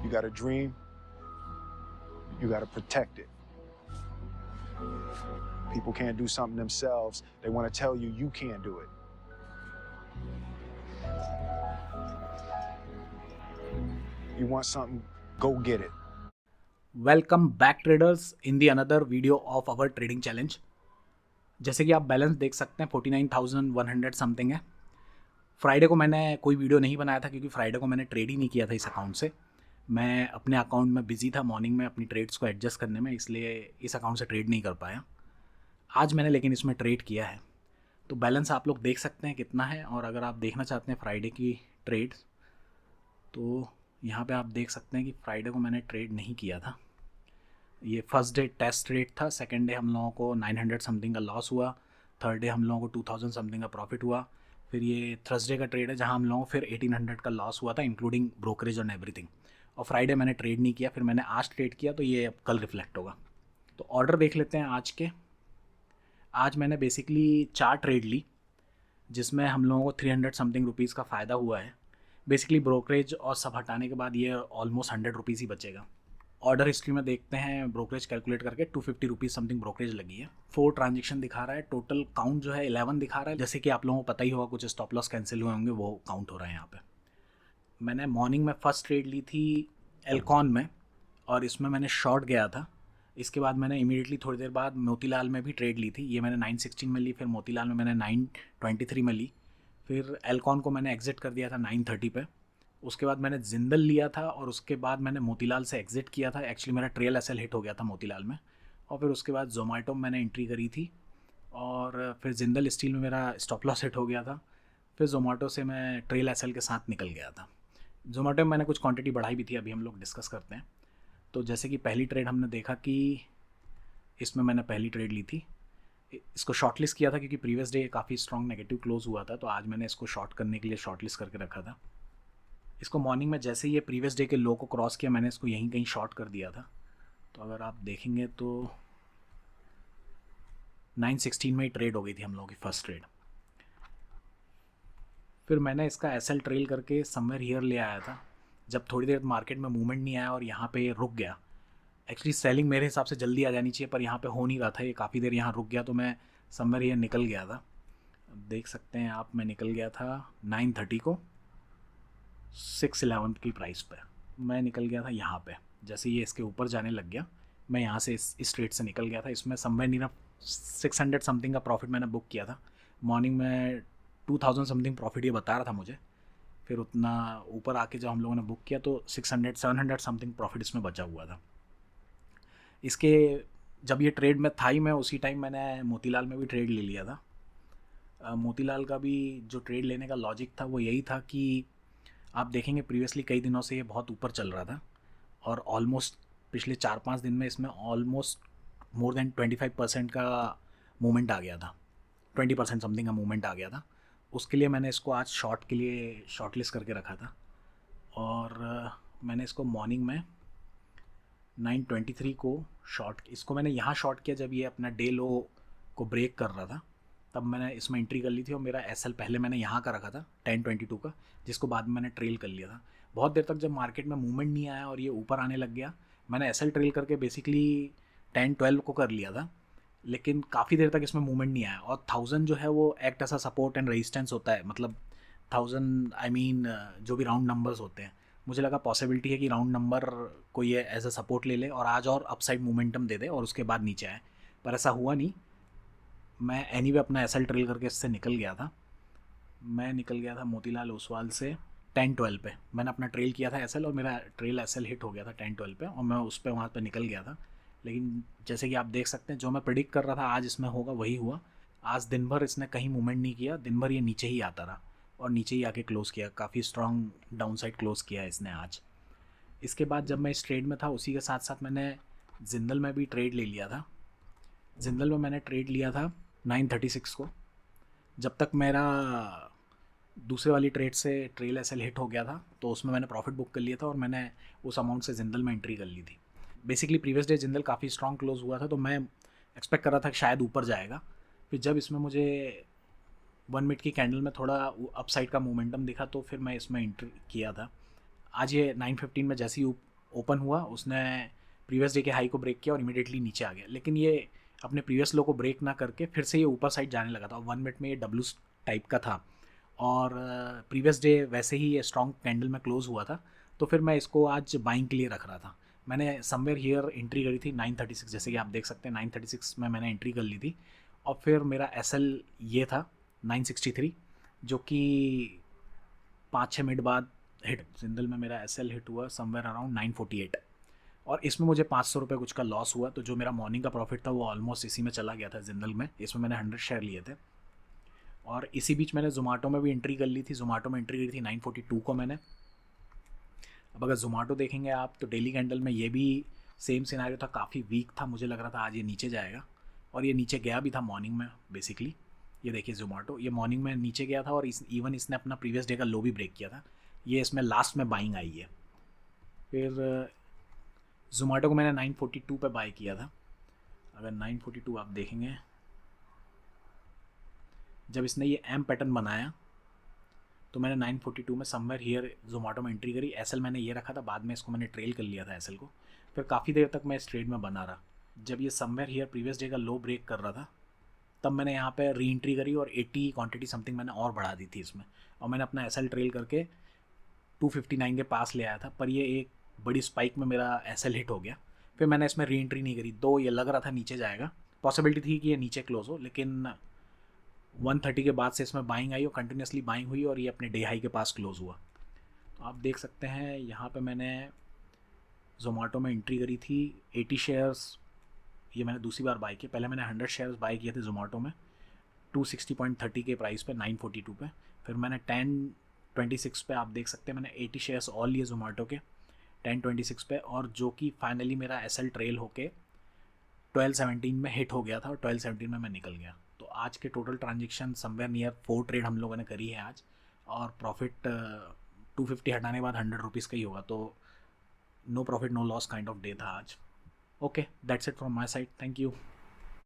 You got a dream, you got to protect it. People can't do something themselves. They want to tell you you can't do it. You want something, go get it. Welcome back traders in the another video of our trading challenge. जैसे कि आप balance देख सकते हैं 49,100 something है। Friday को मैंने कोई वीडियो नहीं बनाया था क्योंकि फ्राइडे को मैंने ट्रेड ही नहीं किया था इस अकाउंट से। मैं अपने अकाउंट में बिजी था मॉर्निंग में अपनी ट्रेड्स को एडजस्ट करने में, इसलिए इस अकाउंट से ट्रेड नहीं कर पाया। आज मैंने लेकिन इसमें ट्रेड किया है, तो बैलेंस आप लोग देख सकते हैं कितना है। और अगर आप देखना चाहते हैं फ्राइडे की ट्रेड, तो यहाँ पे आप देख सकते हैं कि फ्राइडे को मैंने ट्रेड नहीं किया था। ये फर्स्ट डे टेस्ट ट्रेड था, सेकंड डे हम लोगों को 900 समथिंग का लॉस हुआ, थर्ड डे हम लोगों को 2000 समथिंग का प्रॉफिट हुआ। फिर ये थर्सडे का ट्रेड है जहाँ हम लोगों को फिर 1800 का लॉस हुआ था इंक्लूडिंग ब्रोकरेज और एवरीथिंग। और फ्राइडे मैंने ट्रेड नहीं किया, फिर मैंने आज ट्रेड किया, तो ये अब कल रिफ्लेक्ट होगा। तो ऑर्डर देख लेते हैं आज के। आज मैंने बेसिकली 4 ट्रेड ली जिसमें हम लोगों को 300 समथिंग रुपीज़ का फ़ायदा हुआ है। बेसिकली ब्रोकरेज और सब हटाने के बाद ये ऑलमोस्ट 100 रुपीज़ ही बचेगा। ऑर्डर हिस्ट्री में देखते हैं, ब्रोकरेज कैलकुलेट करके 250 रुपीज़ समथिंग ब्रोकरेज लगी है। 4 ट्रांजेक्शन दिखा रहा है, टोटल काउंट जो है 11 दिखा रहा है। जैसे कि आप लोगों को पता ही होगा, कुछ स्टॉप लॉस कैंसिल हुए होंगे, वो काउंट हो रहा है यहाँ पे। मैंने मॉर्निंग में फर्स्ट ट्रेड ली थी एल्कॉन में, और इसमें मैंने शॉर्ट गया था। इसके बाद मैंने इमीडिएटली थोड़ी देर बाद मोतीलाल में भी ट्रेड ली थी। ये मैंने 916 में ली, फिर मोतीलाल में मैंने 923 में ली। फिर एल्कॉन को मैंने एग्जिट कर दिया था 930 पे। उसके बाद मैंने जिंदल लिया था, और उसके बाद मैंने मोतीलाल से एग्जिट किया था। एक्चुअली मेरा ट्रेल एसएल हिट हो गया था मोतीलाल में। और फिर उसके बाद जोमेटो में मैंने एंट्री करी थी, और फिर जिंदल स्टील में मेरा स्टॉप लॉस हिट हो गया था। फिर जोमेटो से मैं ट्रेल एसएल के साथ निकल गया था। जोमेटो में मैंने कुछ क्वांटिटी बढ़ाई भी थी, अभी हम लोग डिस्कस करते हैं। तो जैसे कि पहली ट्रेड हमने देखा कि इसमें मैंने पहली ट्रेड ली थी, इसको शॉर्ट लिस्ट किया था क्योंकि प्रीवियस डे काफ़ी स्ट्रॉन्ग नेगेटिव क्लोज हुआ था, तो आज मैंने इसको शॉर्ट करने के लिए शॉर्ट लिस्ट करके रखा था। इसको मॉर्निंग में जैसे ही ये प्रीवियस डे के लो को क्रॉस किया, मैंने इसको यहीं कहीं शॉर्ट कर दिया था। तो अगर आप देखेंगे तो 916 में ही ट्रेड हो गई थी हम लोगों की फर्स्ट ट्रेड। फिर मैंने इसका एसएल ट्रेल करके समवेयर हियर ले आया था, जब थोड़ी देर मार्केट में मूवमेंट नहीं आया और यहाँ पे रुक गया। एक्चुअली सेलिंग मेरे हिसाब से जल्दी आ जानी चाहिए, पर यहाँ पे हो नहीं रहा था, ये काफ़ी देर यहाँ रुक गया, तो मैं समवेयर हियर निकल गया था। देख सकते हैं आप, मैं निकल गया था 930 को 611 की प्राइस पे मैं निकल गया था यहाँ पे। जैसे ये इसके ऊपर जाने लग गया, मैं यहाँ से इस ट्रेड से निकल गया था। इसमें समवेयर नियर 600 समथिंग का प्रॉफिट मैंने बुक किया था। मॉर्निंग में 2000 समथिंग प्रॉफिट ये बता रहा था मुझे। फिर उतना ऊपर आके जब हम लोगों ने बुक किया तो 700 समथिंग प्रॉफिट इसमें बचा हुआ था। इसके जब ये ट्रेड में था ही, मैं उसी टाइम मैंने मोतीलाल में भी ट्रेड ले लिया था। मोतीलाल का भी जो ट्रेड लेने का लॉजिक था वो यही था कि आप देखेंगे प्रीवियसली कई दिनों से ये बहुत ऊपर चल रहा था, और ऑलमोस्ट पिछले 4-5 दिन में इसमें ऑलमोस्ट मोर देन 25% का मूवमेंट आ गया था, 20% समथिंग का मूवमेंट आ गया था। उसके लिए मैंने इसको आज शॉर्ट के लिए शॉर्ट लिस्ट करके रखा था। और मैंने इसको मॉर्निंग में 923 को शॉर्ट, इसको मैंने यहाँ शॉर्ट किया जब ये अपना डे लो को ब्रेक कर रहा था, तब मैंने इसमें एंट्री कर ली थी। और मेरा एसएल पहले मैंने यहाँ का रखा था 1022 का, जिसको बाद में मैंने ट्रेल कर लिया था। बहुत देर तक जब मार्केट में मूवमेंट नहीं आया और ये ऊपर आने लग गया, मैंने एसएल ट्रेल करके बेसिकली 1012 को कर लिया था। लेकिन काफ़ी देर तक इसमें मूवमेंट नहीं आया, और 1000 जो है वो एक्ट ऐसा सपोर्ट एंड रेजिस्टेंस होता है। मतलब 1000 आई मीन जो भी राउंड नंबर्स होते हैं, मुझे लगा पॉसिबिलिटी है कि राउंड नंबर को ये एज अ सपोर्ट ले ले और आज और अपसाइड मोमेंटम दे दे और उसके बाद नीचे आए, पर ऐसा हुआ नहीं। मैं एनीवे अपना एसएल ट्रेल करके इससे निकल गया था। मैं निकल गया था मोतीलाल ओसवाल से 1012 पे। मैंने अपना ट्रेल किया था एसएल, और मेरा ट्रेल एसएल हिट हो गया था 1012 पे, और मैं उस पर वहाँ पर निकल गया था। लेकिन जैसे कि आप देख सकते हैं, जो मैं प्रिडिक्ट कर रहा था आज इसमें होगा वही हुआ। आज दिन भर इसने कहीं मूवमेंट नहीं किया, दिन भर ये नीचे ही आता रहा और नीचे ही आके क्लोज़ किया। काफ़ी स्ट्रॉन्ग डाउन साइड क्लोज़ किया है इसने आज। इसके बाद जब मैं इस ट्रेड में था, उसी के साथ साथ मैंने जिंदल में भी ट्रेड ले लिया था। जिंदल में मैंने ट्रेड लिया था 936 को। जब तक मेरा दूसरे वाली ट्रेड से ट्रेल एसएल हिट हो गया था, तो उसमें मैंने प्रॉफिट बुक कर लिया था, और मैंने उस अमाउंट से जिंदल में एंट्री कर ली थी। बेसिकली प्रीवियस डे जिंदल काफ़ी स्ट्रॉन्ग क्लोज हुआ था, तो मैं एक्सपेक्ट कर रहा था कि शायद ऊपर जाएगा। फिर जब इसमें मुझे 1 मिनट की कैंडल में थोड़ा अपसाइड का मोमेंटम दिखा, तो फिर मैं इसमें एंट्री किया था। आज ये 915 में जैसे ही ओपन हुआ, उसने प्रीवियस डे के हाई को ब्रेक किया और इमीडिएटली नीचे आ गया, लेकिन ये अपने प्रीवियस लो को ब्रेक ना करके फिर से ये ऊपर साइड जाने लगा था। 1 मिनट में ये डब्ल्यू टाइप का था और प्रीवियस डे वैसे ही ये स्ट्रॉन्ग कैंडल में क्लोज हुआ था, तो फिर मैं इसको आज बाइंग के लिए रख रहा था। मैंने समवेयर हियर एंट्री करी थी 936, जैसे कि आप देख सकते हैं 936 में मैंने एंट्री कर ली थी और फिर मेरा एसएल ये था 963, जो कि 5-6 मिनट बाद हिट। जिंदल में मेरा एसएल हिट हुआ समवेयर अराउंड 948 और इसमें मुझे 500 रुपये कुछ का लॉस हुआ, तो जो मेरा मॉर्निंग का प्रॉफिट था वो ऑलमोस्ट इसी में चला गया था जिंदल में। इसमें मैंने 100 शेयर लिए थे और इसी बीच मैंने जोमेटो में भी एंट्री कर ली थी। जोमेटो में एंट्री करी थी 942 को मैंने। अब अगर जोमेटो देखेंगे आप तो डेली कैंडल में ये भी सेम सिनारियो था, काफ़ी वीक था, मुझे लग रहा था आज ये नीचे जाएगा और ये नीचे गया भी था मॉर्निंग में बेसिकली। ये देखिए जोमेटो ये मॉर्निंग में नीचे गया था और इवन इसने अपना प्रीवियस डे का लो भी ब्रेक किया था। ये इसमें लास्ट में बाइंग आई है। फिर जोमेटो को मैंने 942 पे बाय किया था। अगर 942 आप देखेंगे, जब इसने ये एम पैटर्न बनाया तो मैंने 942 में समवेयर हियर जोमेटो में एंट्री करी। एसएल मैंने ये रखा था, बाद में इसको मैंने ट्रेल कर लिया था एसएल को। फिर काफ़ी देर तक मैं इस ट्रेड में बना रहा। जब ये समवेयर हियर प्रीवियस डे का लो ब्रेक कर रहा था तब मैंने यहाँ पे री एंट्री करी और 80 क्वांटिटी समथिंग मैंने और बढ़ा दी थी इसमें, और मैंने अपना एसएल ट्रेल करके 259 के पास ले आया था। पर ये एक बड़ी स्पाइक में मेरा एसएल हिट हो गया। फिर मैंने इसमें री एंट्री नहीं करी, दो ये लग रहा था नीचे जाएगा, पॉसिबिलिटी थी कि ये नीचे क्लोज हो, लेकिन 130 के बाद से इसमें बाइंग आई और कंटिन्यूसली बाइंग हुई और ये अपने डे हाई के पास क्लोज हुआ। तो आप देख सकते हैं यहाँ पे मैंने जोमेटो में एंट्री करी थी 80 शेयर्स, ये मैंने दूसरी बार बाई किया। पहले मैंने 100 शेयर्स बाई किए थे जोमेटो में 260.30 के प्राइस पे 942 पे। फिर मैंने 1026 पे आप देख सकते हैं मैंने 80 शेयर्स और लिए जोमेटो के 1026 पे, और जो कि फाइनली मेरा एसएल ट्रेल होके 1217 में हिट हो गया था और 1217 में मैं निकल गया। तो आज के total transaction somewhere near 4 trade हम लोगों ने करी है आज, और प्रॉफिट 250 हटाने के बाद 100 रुपीज़ का ही होगा। तो no profit no loss kind of day था आज। Okay, that's it from my side, thank you.